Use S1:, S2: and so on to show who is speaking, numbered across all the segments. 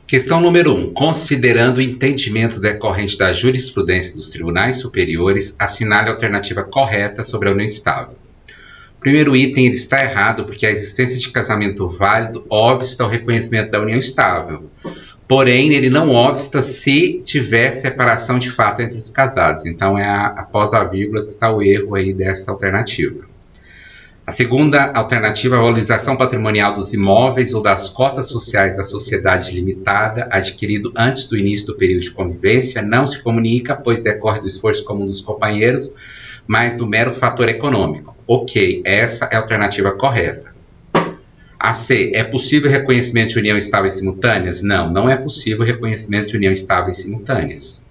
S1: Questão número 1. Considerando o entendimento decorrente da jurisprudência dos tribunais superiores, assinale a alternativa correta sobre a união estável. O primeiro item ele está errado porque a existência de casamento válido obsta ao reconhecimento da união estável. Porém, ele não obsta se tiver separação de fato entre os casados. Então, é após a vírgula que está o erro aí dessa alternativa. A segunda alternativa é a valorização patrimonial dos imóveis ou das cotas sociais da sociedade limitada adquirido antes do início do período de convivência não se comunica, pois decorre do esforço comum dos companheiros, mas do mero fator econômico. Ok, essa é a alternativa correta. A C. É possível reconhecimento de união estável e simultâneas? Não, não é possível reconhecimento de união estável e simultâneas.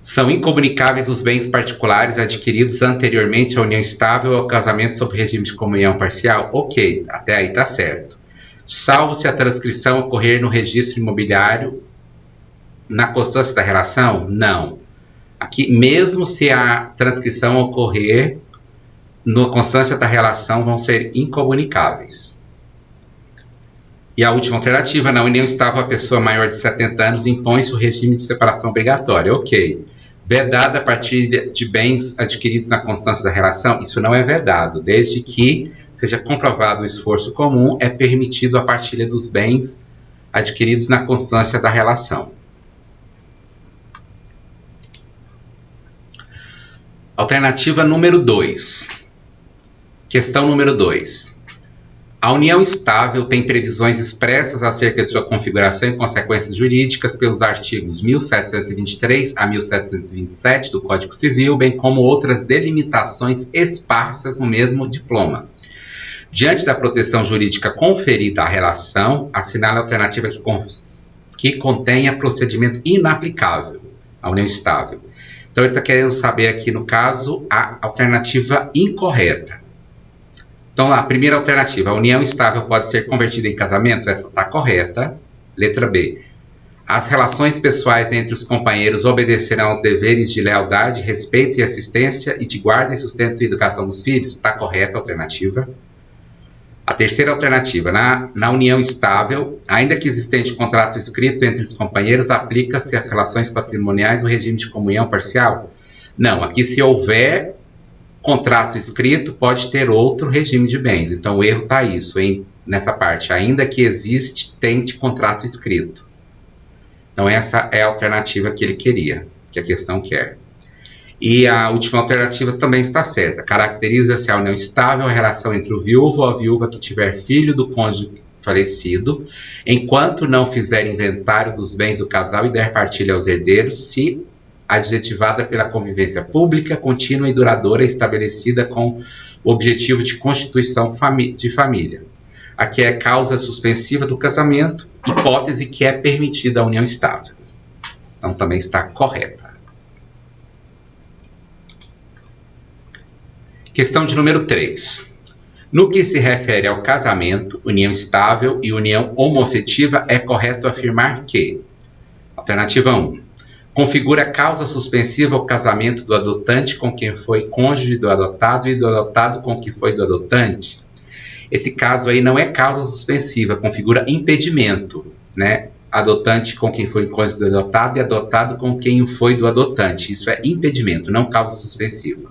S1: São incomunicáveis os bens particulares adquiridos anteriormente à união estável ou ao casamento sob regime de comunhão parcial? Ok, até aí está certo. Salvo se a transcrição ocorrer no registro imobiliário na constância da relação? Não. Aqui, mesmo se a transcrição ocorrer na constância da relação, vão ser incomunicáveis. E a última alternativa, na união estável, a pessoa maior de 70 anos impõe-se o regime de separação obrigatória. Ok. Vedada a partilha de bens adquiridos na constância da relação? Isso não é vedado. Desde que seja comprovado o esforço comum, é permitido a partilha dos bens adquiridos na constância da relação. Alternativa número 2. Questão número 2. A união estável tem previsões expressas acerca de sua configuração e consequências jurídicas pelos artigos 1723 a 1727 do Código Civil, bem como outras delimitações esparsas no mesmo diploma. Diante da proteção jurídica conferida à relação, assinale a alternativa que contenha procedimento inaplicável à união estável. Então, ele está querendo saber aqui, no caso, a alternativa incorreta. Então, a primeira alternativa, a união estável pode ser convertida em casamento? Essa está correta. Letra B. As relações pessoais entre os companheiros obedecerão aos deveres de lealdade, respeito e assistência e de guarda e sustento e educação dos filhos? Está correta a alternativa. A terceira alternativa, na união estável, ainda que existente contrato escrito entre os companheiros, aplica-se às relações patrimoniais o regime de comunhão parcial? Não, aqui se houver contrato escrito, pode ter outro regime de bens. Então, o erro está nessa parte. Ainda que existe, tente contrato escrito. Então, essa é a alternativa que ele queria, que a questão quer. E a última alternativa também está certa. Caracteriza-se a união estável a relação entre o viúvo ou a viúva que tiver filho do cônjuge falecido, enquanto não fizer inventário dos bens do casal e der partilha aos herdeiros, se adjetivada pela convivência pública, contínua e duradoura estabelecida com o objetivo de constituição de família. Aqui é causa suspensiva do casamento, hipótese que é permitida a união estável. Então, também está correta. Questão de número 3. No que se refere ao casamento, união estável e união homoafetiva, é correto afirmar que: alternativa 1. Configura causa suspensiva o casamento do adotante com quem foi cônjuge do adotado e do adotado com quem foi do adotante? Esse caso aí não é causa suspensiva, configura impedimento, né? Adotante com quem foi cônjuge do adotado e adotado com quem foi do adotante. Isso é impedimento, não causa suspensiva.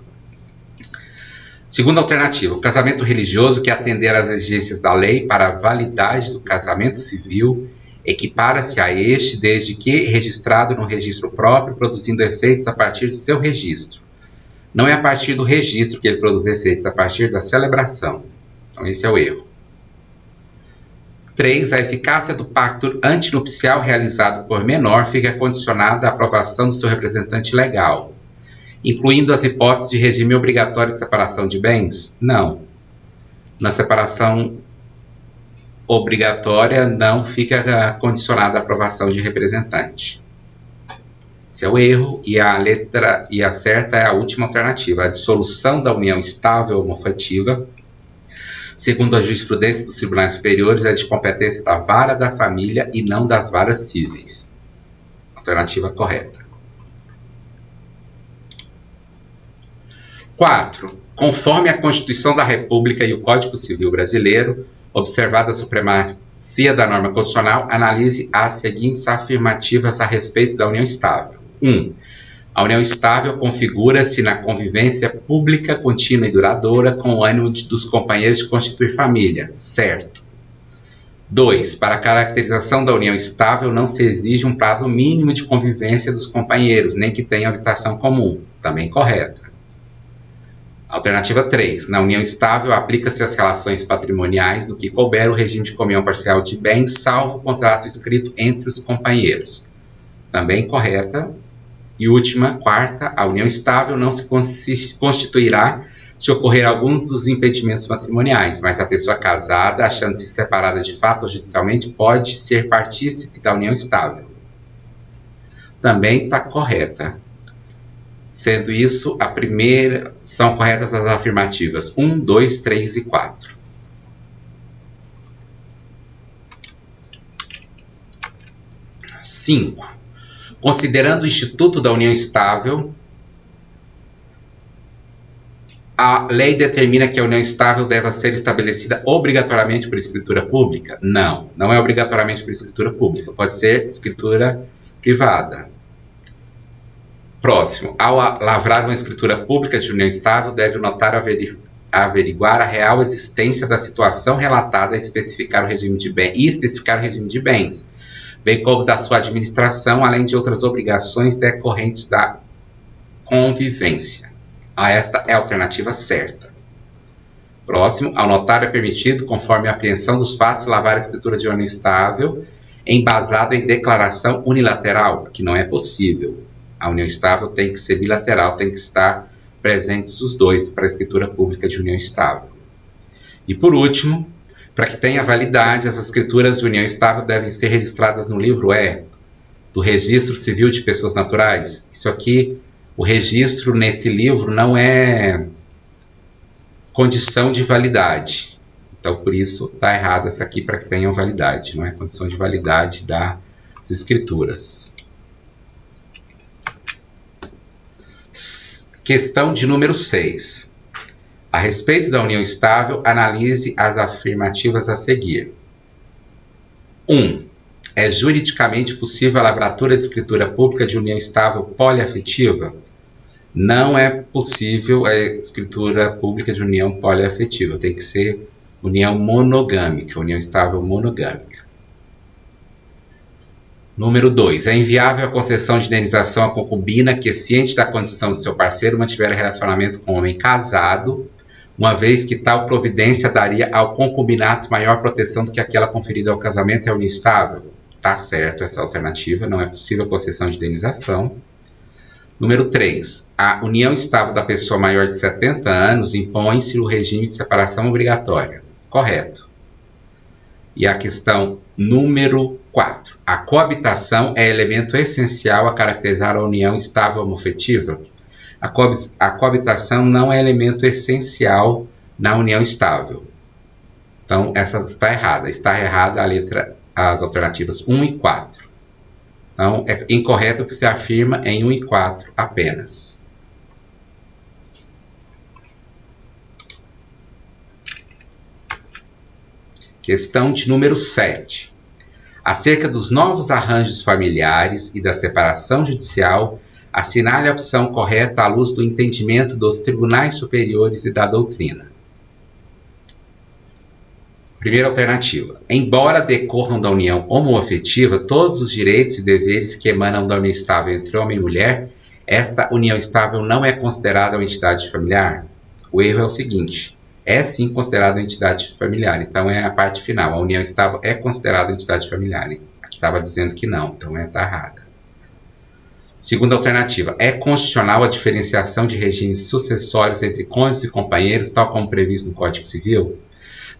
S1: Segunda alternativa, o casamento religioso que atender às exigências da lei para a validade do casamento civil equipara-se a este desde que registrado no registro próprio, produzindo efeitos a partir de seu registro. Não é a partir do registro que ele produz efeitos, é a partir da celebração. Então, esse é o erro. 3. A eficácia do pacto antinupcial realizado por menor fica condicionada à aprovação do seu representante legal, incluindo as hipóteses de regime obrigatório de separação de bens? Não. Na separação obrigatória não fica condicionada à aprovação de representante. Esse é o erro, e a certa é a última alternativa, a dissolução da união estável ou homoafetiva, segundo a jurisprudência dos tribunais superiores, é de competência da vara da família e não das varas cíveis. Alternativa correta. 4. Conforme a Constituição da República e o Código Civil Brasileiro, observada a supremacia CIA da norma constitucional, analise as seguintes afirmativas a respeito da união estável. 1. A união estável configura-se na convivência pública, contínua e duradoura com o ânimo dos companheiros de constituir família. Certo. 2. Para a caracterização da união estável não se exige um prazo mínimo de convivência dos companheiros, nem que tenham habitação comum. Também correta. Alternativa 3. Na união estável, aplica-se às relações patrimoniais no que couber o regime de comunhão parcial de bens, salvo o contrato escrito entre os companheiros. Também correta. E última, quarta, a união estável não se constituirá se ocorrer algum dos impedimentos matrimoniais, mas a pessoa casada, achando-se separada de fato ou judicialmente, pode ser partícipe da união estável. Também está correta. Sendo isso, a primeira são corretas as afirmativas 1, 2, 3 e 4. Cinco. Considerando o Instituto da União Estável, a lei determina que a união estável deve ser estabelecida obrigatoriamente por escritura pública? Não, não é obrigatoriamente por escritura pública, pode ser escritura privada. Próximo, ao lavrar uma escritura pública de união estável, deve o notário averiguar a real existência da situação relatada e especificar o regime de bens, bem como da sua administração, além de outras obrigações decorrentes da convivência. Esta é a alternativa certa. Próximo, ao notário é permitido, conforme a apreensão dos fatos, lavar a escritura de união estável embasado em declaração unilateral, que não é possível. A união estável tem que ser bilateral, tem que estar presentes os dois para a escritura pública de união estável. E por último, para que tenha validade, as escrituras de união estável devem ser registradas no livro E do Registro Civil de Pessoas Naturais. Isso aqui, o registro nesse livro não é condição de validade. Então, por isso, está errado essa aqui, para que tenham validade. Não é condição de validade das escrituras. Questão de número 6. A respeito da união estável, analise as afirmativas a seguir. 1. É juridicamente possível a lavratura de escritura pública de união estável poliafetiva? Não é possível a escritura pública de união poliafetiva. Tem que ser união monogâmica, união estável monogâmica. Número 2. É inviável a concessão de indenização à concubina que, ciente da condição de seu parceiro, mantiver relacionamento com um homem casado, uma vez que tal providência daria ao concubinato maior proteção do que aquela conferida ao casamento e à união estável? Tá certo essa alternativa, não é possível a concessão de indenização. Número 3. A união estável da pessoa maior de 70 anos impõe-se o regime de separação obrigatória. Correto. E a questão número 4. A coabitação é elemento essencial a caracterizar a união estável homoafetiva? A coabitação não é elemento essencial na união estável. Então, essa está errada. Está errada as alternativas 1 e 4. Então, é incorreto o que se afirma em 1 e 4 apenas. Questão de número 7. Acerca dos novos arranjos familiares e da separação judicial, assinale a opção correta à luz do entendimento dos tribunais superiores e da doutrina. Primeira alternativa. Embora decorram da união homoafetiva todos os direitos e deveres que emanam da união estável entre homem e mulher, esta união estável não é considerada uma entidade familiar? O erro é o seguinte: é sim considerada uma entidade familiar. Então é a parte final. A união estável é considerada entidade familiar. Aqui estava dizendo que não, então está errada. Segunda alternativa. É constitucional a diferenciação de regimes sucessórios entre cônjuges e companheiros, tal como previsto no Código Civil?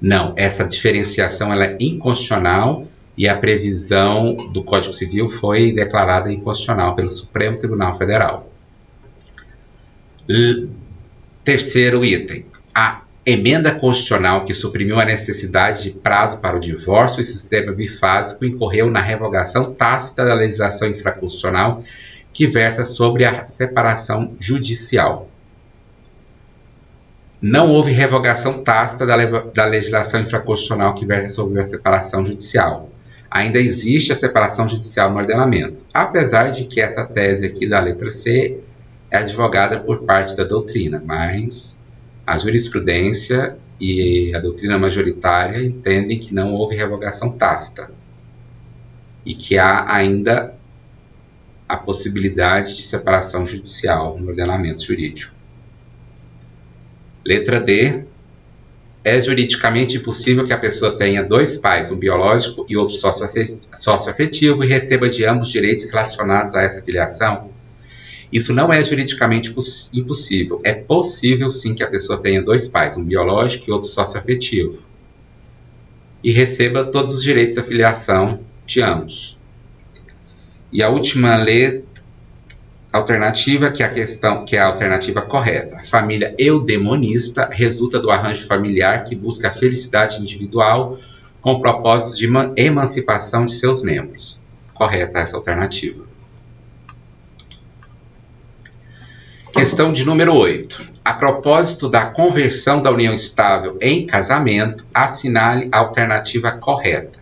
S1: Não, essa diferenciação ela é inconstitucional e a previsão do Código Civil foi declarada inconstitucional pelo Supremo Tribunal Federal. Terceiro item. A emenda constitucional que suprimiu a necessidade de prazo para o divórcio e sistema bifásico incorreu na revogação tácita da legislação infraconstitucional que versa sobre a separação judicial. Não houve revogação tácita da legislação infraconstitucional que versa sobre a separação judicial. Ainda existe a separação judicial no ordenamento, apesar de que essa tese aqui da letra C é advogada por parte da doutrina, mas a jurisprudência e a doutrina majoritária entendem que não houve revogação tácita e que há ainda a possibilidade de separação judicial no ordenamento jurídico. Letra D. É juridicamente impossível que a pessoa tenha dois pais, um biológico e outro socioafetivo, e receba de ambos direitos relacionados a essa filiação? Isso não é juridicamente impossível. É possível, sim, que a pessoa tenha dois pais, um biológico e outro socioafetivo, e receba todos os direitos da filiação de ambos. E a última alternativa, que é a alternativa correta. A família eudemonista resulta do arranjo familiar que busca a felicidade individual com o propósito de emancipação de seus membros. Correta essa alternativa. Questão de número 8. A propósito da conversão da união estável em casamento, assinale a alternativa correta.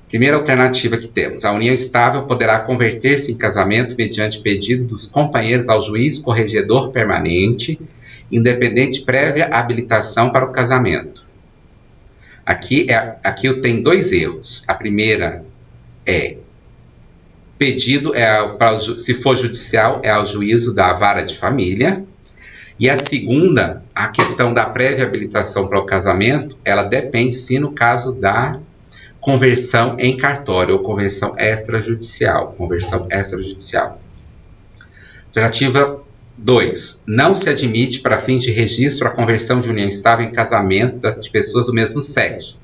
S1: Primeira alternativa que temos: a união estável poderá converter-se em casamento mediante pedido dos companheiros ao juiz corregedor permanente, independente prévia habilitação para o casamento. Aqui eu tenho dois erros. A primeira é: pedido se for judicial, é ao juízo da vara de família. E a segunda, a questão da prévia habilitação para o casamento, ela depende sim no caso da conversão em cartório ou conversão extrajudicial. Alternativa 2. Não se admite para fins de registro a conversão de união estável em casamento de pessoas do mesmo sexo.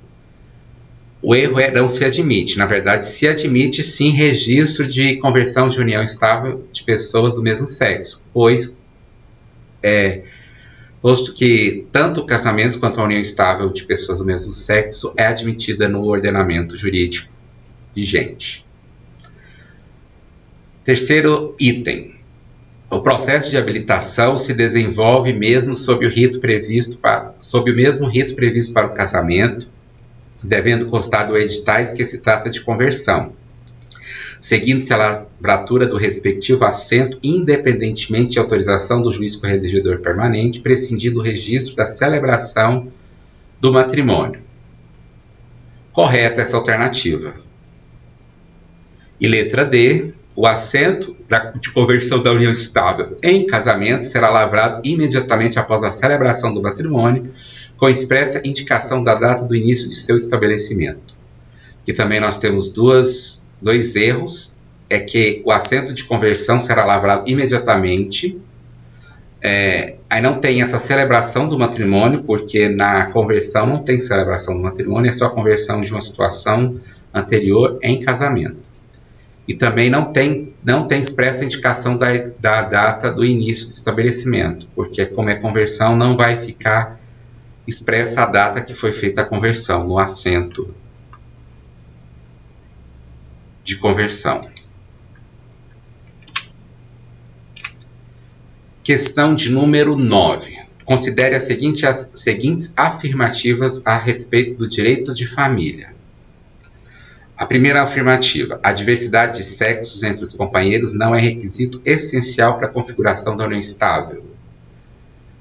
S1: O erro é não se admite. Na verdade, se admite sim registro de conversão de união estável de pessoas do mesmo sexo, posto que tanto o casamento quanto a união estável de pessoas do mesmo sexo é admitida no ordenamento jurídico vigente. Terceiro item. O processo de habilitação se desenvolve mesmo sob o mesmo rito previsto para o casamento, devendo constar do editais que se trata de conversão, seguindo-se a lavratura do respectivo assento, independentemente de autorização do juiz corregedor permanente, prescindindo o registro da celebração do matrimônio. Correta essa alternativa. E letra D. O assento de conversão da união estável em casamento será lavrado imediatamente após a celebração do matrimônio, com expressa indicação da data do início de seu estabelecimento. Aqui também nós temos dois erros. É que o assento de conversão será lavrado imediatamente. Aí não tem essa celebração do matrimônio, porque na conversão não tem celebração do matrimônio, é só a conversão de uma situação anterior em casamento. E também não tem expressa indicação da data do início do estabelecimento, porque como é conversão, não vai ficar expressa a data que foi feita a conversão no assento de conversão. Questão de número 9. Considere as seguintes afirmativas a respeito do direito de família. A primeira afirmativa: a diversidade de sexos entre os companheiros não é requisito essencial para a configuração da união estável.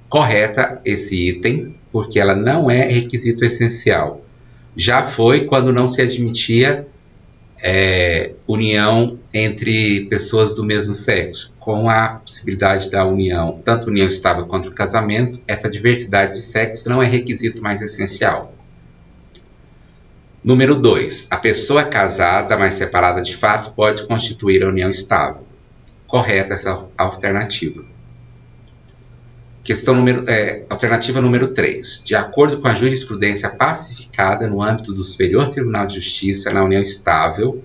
S1: Correta esse item, porque ela não é requisito essencial. Já foi quando não se admitia união entre pessoas do mesmo sexo. Com a possibilidade da união, tanto união estável quanto o casamento, essa diversidade de sexo não é requisito mais essencial. Número 2. A pessoa casada, mas separada de fato, pode constituir a união estável. Correta essa alternativa. Alternativa número 3. De acordo com a jurisprudência pacificada no âmbito do Superior Tribunal de Justiça, na união estável,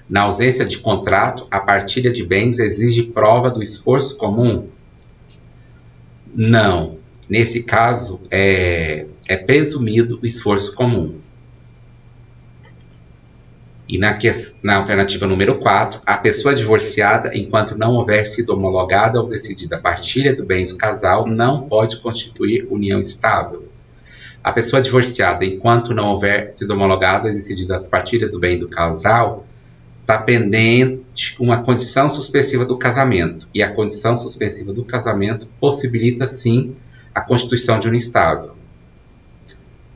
S1: na ausência de contrato, a partilha de bens exige prova do esforço comum? Não. Nesse caso, é presumido o esforço comum. E na alternativa número 4, a pessoa divorciada, enquanto não houver sido homologada ou decidida a partilha do bens do casal, não pode constituir união estável. A pessoa divorciada, enquanto não houver sido homologada ou decidida as partilhas do bem do casal, está pendente uma condição suspensiva do casamento. E a condição suspensiva do casamento possibilita, sim, a constituição de união estável.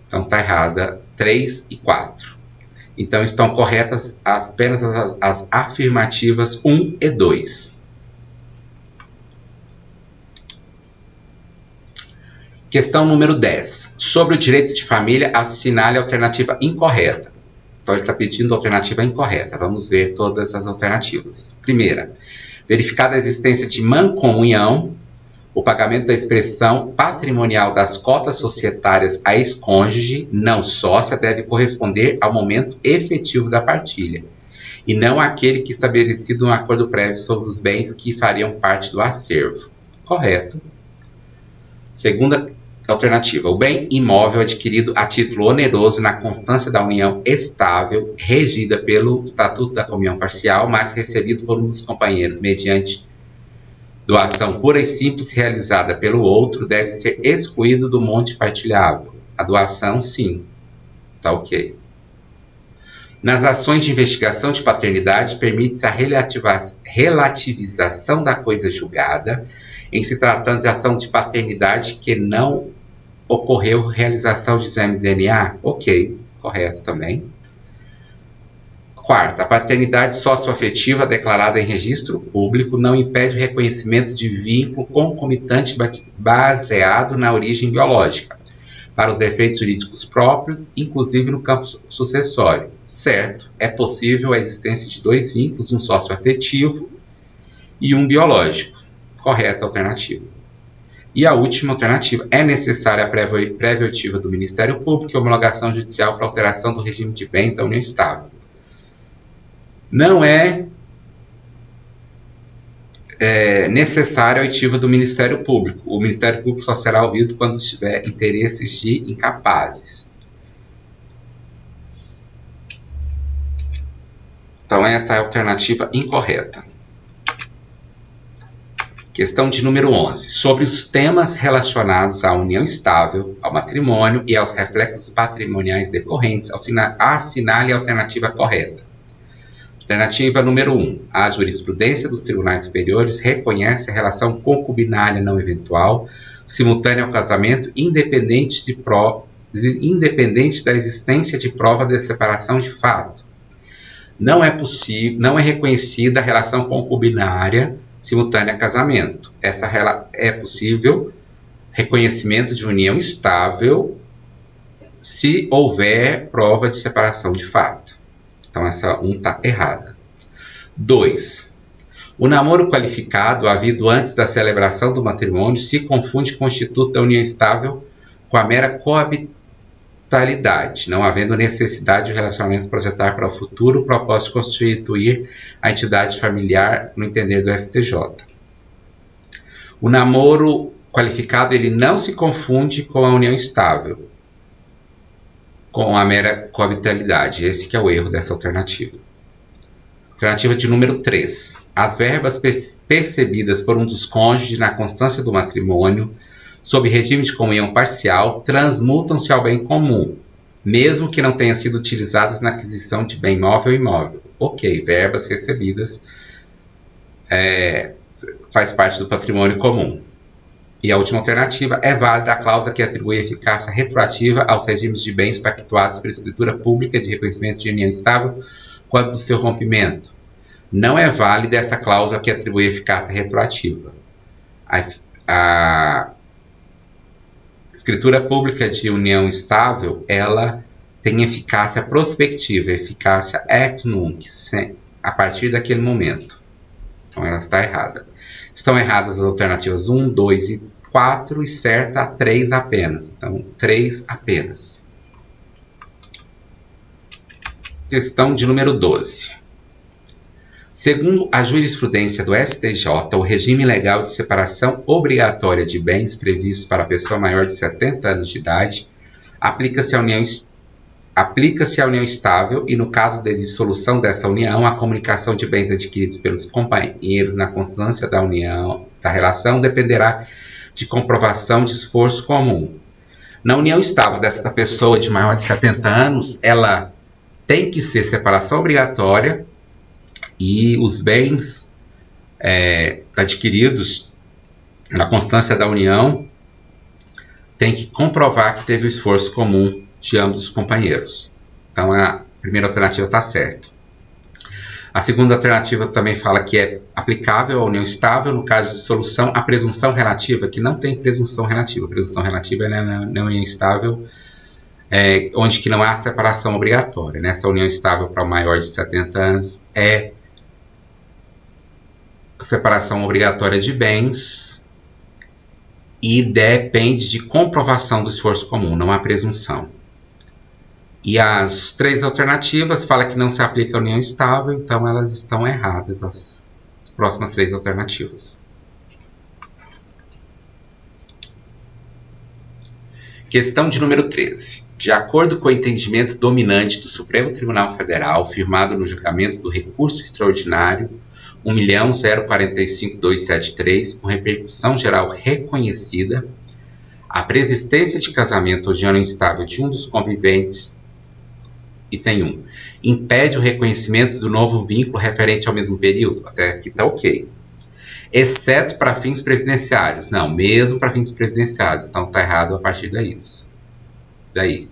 S1: Então está errada 3 e 4. Então estão corretas apenas as afirmativas 1 e 2. Questão número 10. Sobre o direito de família, assinale a alternativa incorreta. Então ele está pedindo a alternativa incorreta. Vamos ver todas as alternativas. Primeira, verificada a existência de mancomunhão, o pagamento da expressão patrimonial das cotas societárias a ex-cônjuge não sócia deve corresponder ao momento efetivo da partilha, e não àquele que estabelecido um acordo prévio sobre os bens que fariam parte do acervo. Correto. Segunda alternativa, o bem imóvel adquirido a título oneroso na constância da união estável, regida pelo Estatuto da Comunhão Parcial, mas recebido por um dos companheiros mediante doação pura e simples realizada pelo outro, deve ser excluído do monte partilhável. A doação, sim. Tá ok. Nas ações de investigação de paternidade, permite-se a relativização da coisa julgada, em se tratando de ação de paternidade que não ocorreu realização de exame de DNA? Ok, correto também. Quarta, a paternidade socioafetiva declarada em registro público não impede o reconhecimento de vínculo concomitante baseado na origem biológica, para os efeitos jurídicos próprios, inclusive no campo sucessório. Certo, é possível a existência de dois vínculos, um socioafetivo e um biológico. Correta alternativa. E a última alternativa, é necessária a prévia oitiva do Ministério Público e homologação judicial para alteração do regime de bens da união estável. Não é necessária a oitiva do Ministério Público. O Ministério Público só será ouvido quando tiver interesses de incapazes. Então, essa é a alternativa incorreta. Questão de número 11. Sobre os temas relacionados à união estável, ao matrimônio e aos reflexos patrimoniais decorrentes, assinale a alternativa correta. Alternativa número 1. A jurisprudência dos tribunais superiores reconhece a relação concubinária não eventual, simultânea ao casamento, independente da existência de prova de separação de fato. Não é reconhecida a relação concubinária simultânea a casamento. É possível reconhecimento de união estável se houver prova de separação de fato. Então, essa 1 está errada. 2. O namoro qualificado, havido antes da celebração do matrimônio, se confunde com o instituto da união estável com a mera coabitalidade, não havendo necessidade de relacionamento projetar para o futuro o propósito de constituir a entidade familiar no entender do STJ. O namoro qualificado ele não se confunde com a união estável, com a mera coabitalidade. Esse que é o erro dessa alternativa. Alternativa de número 3. As verbas percebidas por um dos cônjuges na constância do matrimônio, sob regime de comunhão parcial, transmutam-se ao bem comum, mesmo que não tenham sido utilizadas na aquisição de bem móvel ou imóvel. Ok, verbas recebidas faz parte do patrimônio comum. E a última alternativa, é válida a cláusula que atribui eficácia retroativa aos regimes de bens pactuados pela escritura pública de reconhecimento de união estável quando do seu rompimento. Não é válida essa cláusula que atribui eficácia retroativa. A escritura pública de união estável, ela tem eficácia prospectiva, eficácia ex nunc, a partir daquele momento. Então ela está errada. Estão erradas as alternativas 1, 2 e 4 e certa a 3 apenas. Então, 3 apenas. Questão de número 12. Segundo a jurisprudência do STJ, o regime legal de separação obrigatória de bens previsto para a pessoa maior de 70 anos de idade aplica-se à união Aplica-se à união estável e, no caso de dissolução dessa união, a comunicação de bens adquiridos pelos companheiros na constância da união, da relação, dependerá de comprovação de esforço comum. Na união estável dessa pessoa de maior de 70 anos, ela tem que ser separação obrigatória e os bens adquiridos na constância da união tem que comprovar que teve o esforço comum de ambos os companheiros. Então a primeira alternativa está certa. A segunda alternativa também fala que é aplicável à união estável no caso de dissolução a presunção relativa, que não tem presunção relativa. A presunção relativa é na união estável, onde que não há separação obrigatória. Nessa união estável para o maior de 70 anos é separação obrigatória de bens e depende de comprovação do esforço comum, não há presunção. E as três alternativas falam que não se aplica a união estável, então elas estão erradas, as próximas três alternativas. Questão de número 13. De acordo com o entendimento dominante do Supremo Tribunal Federal, firmado no julgamento do recurso extraordinário 1.045.273, com repercussão geral reconhecida, a preexistência de casamento ou de união estável de um dos conviventes, item 1, impede o reconhecimento do novo vínculo referente ao mesmo período. Até aqui está ok. Exceto para fins previdenciários. Não, mesmo para fins previdenciários. Então está errado a partir daí.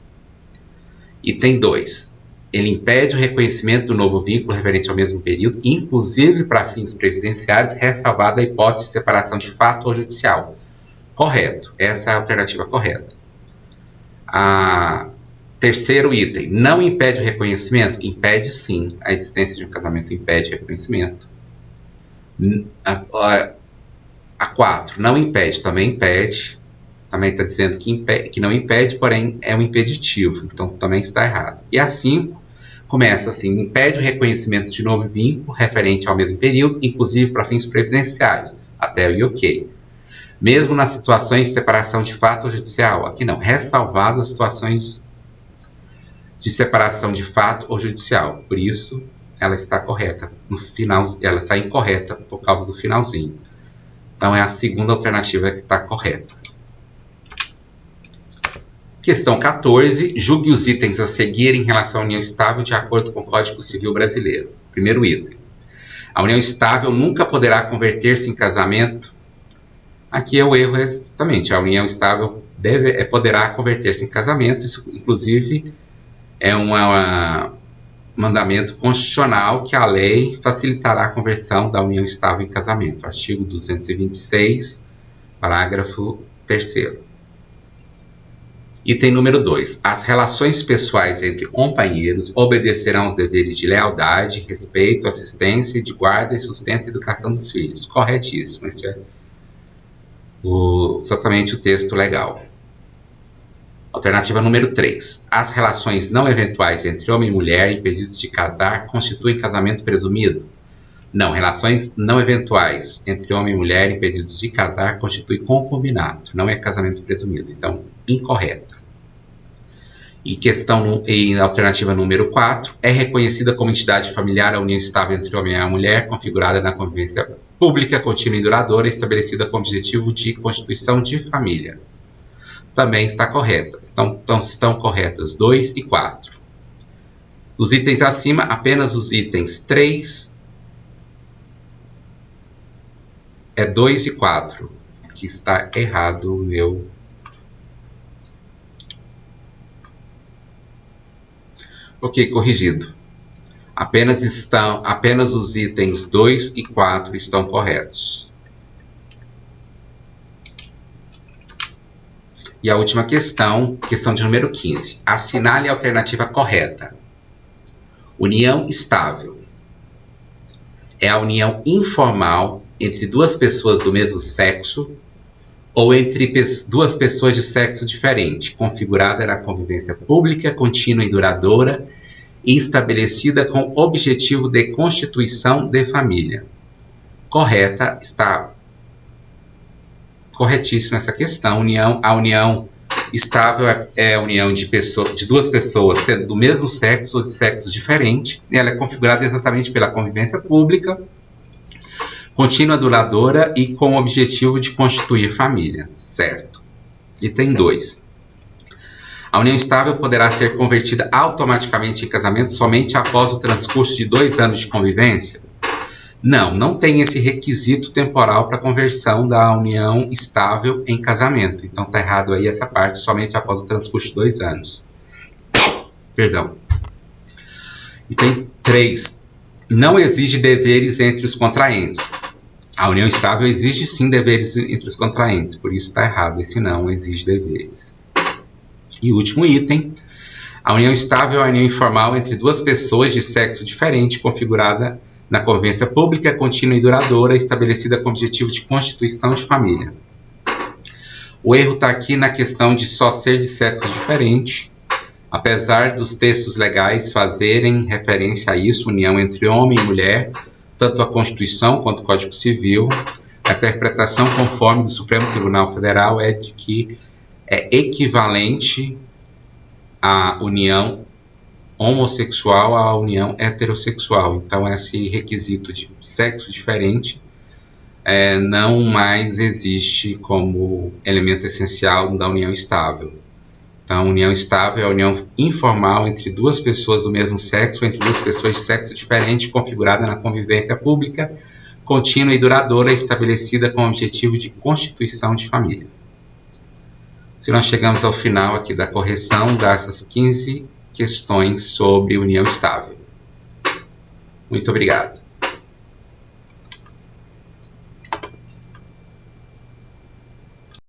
S1: Item 2. Ele impede o reconhecimento do novo vínculo referente ao mesmo período, inclusive para fins previdenciários, ressalvada a hipótese de separação de fato ou judicial. Correto. Essa é a alternativa correta. Terceiro item. Não impede o reconhecimento? Impede sim. A existência de um casamento impede o reconhecimento. A 4. Não impede. Também impede. Também está dizendo que não impede, porém é um impeditivo. Então também está errado. E a 5 começa assim. Impede o reconhecimento de novo vínculo referente ao mesmo período, inclusive para fins previdenciários. Até o ok. Mesmo nas situações de separação de fato ou judicial. Aqui não. Ressalvadas as situações de separação de fato ou judicial. Por isso, ela está correta. No final, ela está incorreta por causa do finalzinho. Então, é a segunda alternativa que está correta. Questão 14. Julgue os itens a seguir em relação à união estável de acordo com o Código Civil Brasileiro. Primeiro item. A união estável nunca poderá converter-se em casamento. Aqui é o erro justamente. A união estável poderá converter-se em casamento. Isso, inclusive, é um mandamento constitucional que a lei facilitará a conversão da união estável em casamento. Artigo 226, parágrafo 3º. Item número 2. As relações pessoais entre companheiros obedecerão aos deveres de lealdade, respeito, assistência, de guarda e sustento e educação dos filhos. Corretíssimo. Esse é exatamente o texto legal. Alternativa número 3. As relações não eventuais entre homem e mulher impedidos de casar constituem casamento presumido? Não, relações não eventuais entre homem e mulher impedidos de casar constitui concubinato, não é casamento presumido. Então, incorreta. E alternativa número 4. É reconhecida como entidade familiar a união estável entre homem e mulher, configurada na convivência pública, contínua e duradoura, estabelecida com objetivo de constituição de família. Também está correta. Então estão corretas 2 e 4. Os itens acima, apenas os itens 3, 2 e 4. Aqui está errado o meu. Ok, corrigido. Apenas os itens 2 e 4 estão corretos. E a última questão de número 15. Assinale a alternativa correta. União estável é a união informal entre duas pessoas do mesmo sexo ou entre duas pessoas de sexo diferente, configurada na convivência pública, contínua e duradoura e estabelecida com objetivo de constituição de família. Está corretíssima essa questão. A união Estável é a união de duas pessoas sendo do mesmo sexo ou de sexos diferentes. Ela é configurada exatamente pela convivência pública, contínua, duradoura e com o objetivo de constituir família, certo? Item 2. A união estável poderá ser convertida automaticamente em casamento somente após o transcurso de 2 anos de convivência? Não tem esse requisito temporal para conversão da união estável em casamento. Então está errado aí essa parte, somente após o transcurso de 2 anos. Perdão. Item 3. Não exige deveres entre os contraentes. A união estável exige sim deveres entre os contraentes, por isso está errado, esse não exige deveres. E o último item. A união estável é a união informal entre duas pessoas de sexo diferente, configurada na convivência pública, contínua e duradoura, estabelecida com o objetivo de constituição de família. O erro está aqui na questão de só ser de sexo diferente, apesar dos textos legais fazerem referência a isso, união entre homem e mulher, tanto a Constituição quanto o Código Civil. A interpretação conforme do Supremo Tribunal Federal é de que é equivalente a união homossexual à união heterossexual. Então, esse requisito de sexo diferente não mais existe como elemento essencial da união estável. Então, a união estável é a união informal entre duas pessoas do mesmo sexo, entre duas pessoas de sexo diferente, configurada na convivência pública, contínua e duradoura, estabelecida com o objetivo de constituição de família. Se nós chegamos ao final aqui da correção dessas 15 questões sobre união estável. Muito obrigado.